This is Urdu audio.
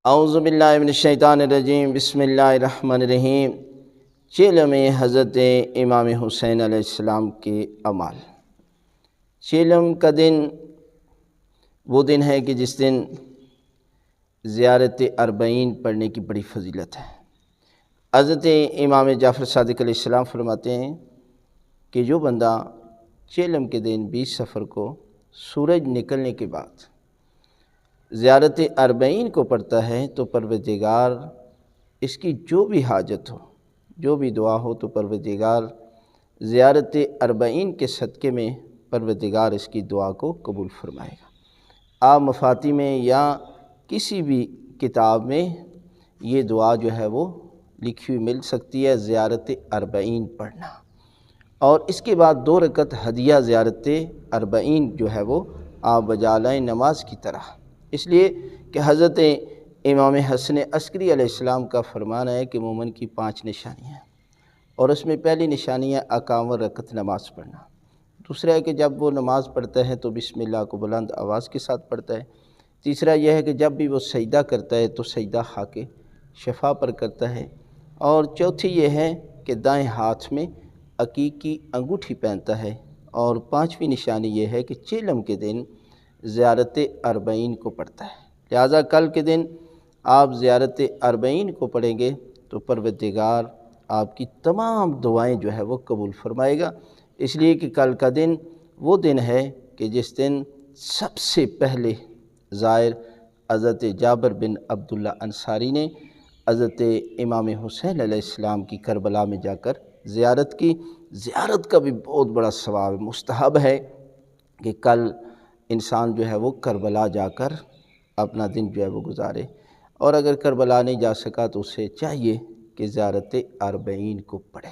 اعوذ باللہ من الشیطان الرجیم، بسم اللہ الرحمن الرحیم۔ چیلم حضرت امام حسین علیہ السلام کے اعمال۔ چیلم کا دن وہ دن ہے کہ جس دن زیارت اربعین پڑھنے کی بڑی فضیلت ہے۔ حضرت امام جعفر صادق علیہ السلام فرماتے ہیں کہ جو بندہ چیلم کے دن 20 صفر کو سورج نکلنے کے بعد زیارت اربعین کو پڑھتا ہے تو پروردگار اس کی جو بھی حاجت ہو، جو بھی دعا ہو، تو پروردگار زیارت اربعین کے صدقے میں پروردگار اس کی دعا کو قبول فرمائے گا۔ آپ مفاتی میں یا کسی بھی کتاب میں یہ دعا جو ہے وہ لکھی ہوئی مل سکتی ہے، زیارت اربعین پڑھنا، اور اس کے بعد 2 رکعت ہدیہ زیارت اربعین جو ہے وہ آپ بجا لائیں نماز کی طرح۔ اس لیے کہ حضرت امام حسن عسکری علیہ السلام کا فرمان ہے کہ مومن کی 5 نشانیاں ہیں، اور اس میں پہلی نشانی ہے 51 رکعت نماز پڑھنا۔ دوسرا ہے کہ جب وہ نماز پڑھتا ہے تو بسم اللہ کو بلند آواز کے ساتھ پڑھتا ہے۔ تیسرا یہ ہے کہ جب بھی وہ سجدہ کرتا ہے تو سجدہ خاک شفا پر کرتا ہے۔ اور چوتھی یہ ہے کہ دائیں ہاتھ میں عقیق کی انگوٹھی پہنتا ہے۔ اور 5ویں نشانی یہ ہے کہ چیلم کے دن زیارت اربعین کو پڑھتا ہے۔ لہٰذا کل کے دن آپ زیارت اربعین کو پڑھیں گے تو پروردگار آپ کی تمام دعائیں جو ہے وہ قبول فرمائے گا، اس لیے کہ کل کا دن وہ دن ہے کہ جس دن سب سے پہلے زائر حضرت جابر بن عبداللہ انصاری نے حضرت امام حسین علیہ السلام کی کربلا میں جا کر زیارت کی۔ زیارت کا بھی بہت بڑا ثواب مستحب ہے کہ کل انسان جو ہے وہ کربلا جا کر اپنا دن جو ہے وہ گزارے، اور اگر کربلا نہیں جا سکا تو اسے چاہیے کہ زیارت اربعین کو پڑھے۔